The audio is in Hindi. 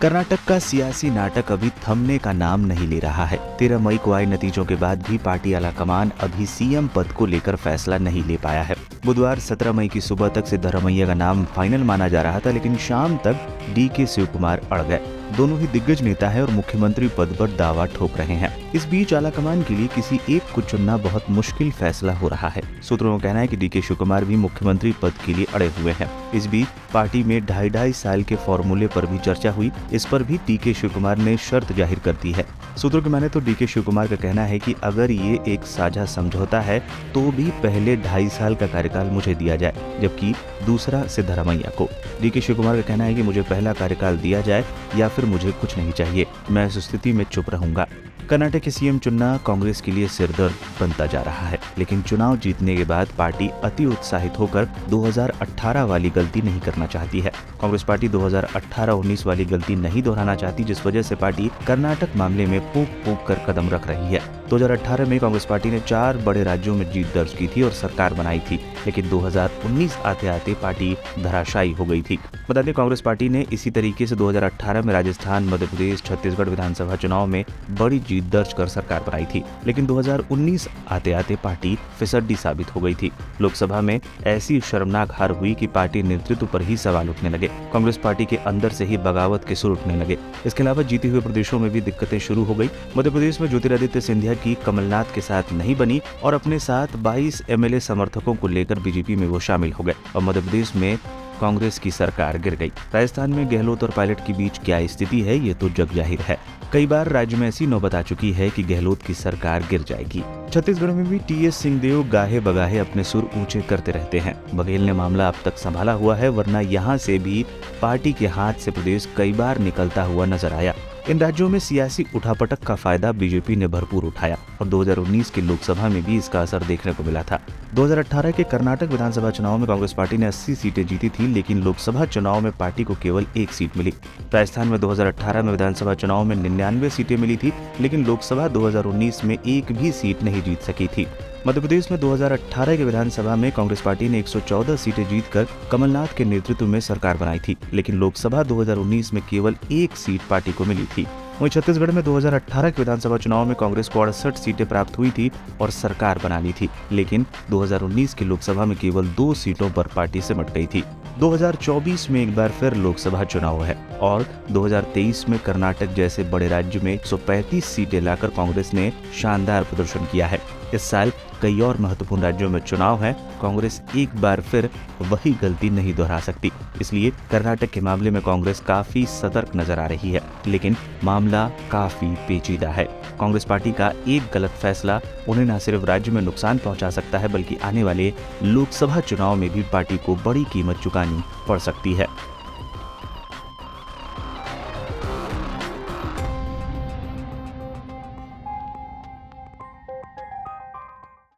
कर्नाटक का सियासी नाटक अभी थमने का नाम नहीं ले रहा है। 13 मई को आए नतीजों के बाद भी पार्टी आलाकमान अभी सीएम पद को लेकर फैसला नहीं ले पाया है। बुधवार 17 मई की सुबह तक सिद्धरामैया का नाम फाइनल माना जा रहा था, लेकिन शाम तक डीके शिवकुमार अड़ गए। दोनों ही दिग्गज नेता हैं और मुख्यमंत्री पद पर दावा ठोक रहे हैं। इस बीच आलाकमान के लिए किसी एक को चुनना बहुत मुश्किल फैसला हो रहा है। सूत्रों का कहना है कि डीके शिवकुमार भी मुख्यमंत्री पद के लिए अड़े हुए हैं। इस बीच पार्टी में 2.5 साल के फॉर्मूले पर भी चर्चा हुई। इस पर भी डीके शिवकुमार ने शर्त जाहिर कर दी है। सूत्रों की माने तो डीके शिवकुमार का कहना है कि अगर ये एक साझा समझौता है तो भी पहले 2.5 साल का कार्यकाल मुझे दिया जाए, जबकि दूसरा सिद्धरामैया को। डीके शिवकुमार का कहना है कि मुझे पहला कार्यकाल दिया जाए या फिर मुझे कुछ नहीं चाहिए, मैं इस स्थिति में चुप रहूंगा। कर्नाटक के सीएम चुनना कांग्रेस के लिए सिरदर्द बनता जा रहा है, लेकिन चुनाव जीतने के बाद पार्टी अति उत्साहित होकर 2018 वाली गलती नहीं करना चाहती है। कांग्रेस पार्टी 2018-19 वाली गलती नहीं दोहराना चाहती, जिस वजह से पार्टी कर्नाटक मामले में फूंक कर कदम रख रही है। 2018 में कांग्रेस पार्टी ने 4 बड़े राज्यों में जीत दर्ज की थी और सरकार बनाई थी, लेकिन 2019 आते आते पार्टी धराशायी हो गई थी। बता दें, कांग्रेस पार्टी ने इसी तरीके से 2018 में राजस्थान, मध्य प्रदेश, छत्तीसगढ़ विधानसभा चुनाव में बड़ी जीत दर्ज कर सरकार बनाई थी, लेकिन 2019 आते आते पार्टी फिसड्डी साबित हो गई थी। लोकसभा में ऐसी शर्मनाक हार हुई कि पार्टी नेतृत्व पर ही सवाल उठने लगे। कांग्रेस पार्टी के अंदर से ही बगावत के सुर उठने लगे। इसके अलावा जीते हुए प्रदेशों में भी दिक्कतें शुरू हो गई। मध्य प्रदेश में ज्योतिरादित्य सिंधिया की कमलनाथ के साथ नहीं बनी और अपने साथ 22 एमएलए समर्थकों को लेकर बीजेपी में वो शामिल हो गए और मध्य प्रदेश में कांग्रेस की सरकार गिर गई। राजस्थान में गहलोत और पायलट के बीच क्या स्थिति है, ये तो जग जाहिर है। कई बार राज्य में ऐसी नौबत आ चुकी है कि गहलोत की सरकार गिर जाएगी। छत्तीसगढ़ में भी टीएस सिंहदेव गाहे बगाहे अपने सुर ऊंचे करते रहते हैं। बघेल ने मामला अब तक संभाला हुआ है, वरना यहाँ से भी पार्टी के हाथ से प्रदेश कई बार निकलता हुआ नजर आया। इन राज्यों में सियासी उठापटक का फायदा बीजेपी ने भरपूर उठाया और 2019 की लोकसभा में भी इसका असर देखने को मिला था। 2018 के कर्नाटक विधानसभा चुनाव में कांग्रेस पार्टी ने 80 सीटें जीती थी, लेकिन लोकसभा चुनाव में पार्टी को केवल 1 सीट मिली। राजस्थान में 2018 में विधानसभा चुनाव में 99 सीटें मिली थी, लेकिन लोकसभा 2019 में एक भी सीट नहीं जीत सकी थी। मध्य प्रदेश में 2018 के विधानसभा में कांग्रेस पार्टी ने 114 सीटें जीतकर कमलनाथ के नेतृत्व में सरकार बनाई थी, लेकिन लोकसभा 2019 में केवल 1 सीट पार्टी को मिली थी। वहीं छत्तीसगढ़ में 2018 के विधानसभा चुनाव में कांग्रेस को 68 सीटें प्राप्त हुई थी और सरकार बना ली थी, लेकिन 2019 की लोकसभा में केवल 2 सीटों पर पार्टी सिमट गई थी। 2024 में एक बार फिर लोकसभा चुनाव है और 2023 में कर्नाटक जैसे बड़े राज्य में 135 सीटें लाकर कांग्रेस ने शानदार प्रदर्शन किया है। इस साल कई और महत्वपूर्ण राज्यों में चुनाव है। कांग्रेस एक बार फिर वही गलती नहीं दोहरा सकती, इसलिए कर्नाटक के मामले में कांग्रेस काफी सतर्क नजर आ रही है, लेकिन मामला काफी पेचीदा है। कांग्रेस पार्टी का एक गलत फैसला उन्हें न सिर्फ राज्य में नुकसान पहुंचा सकता है, बल्कि आने वाले लोकसभा चुनाव में भी पार्टी को बड़ी कीमत चुकानी पड़ सकती है।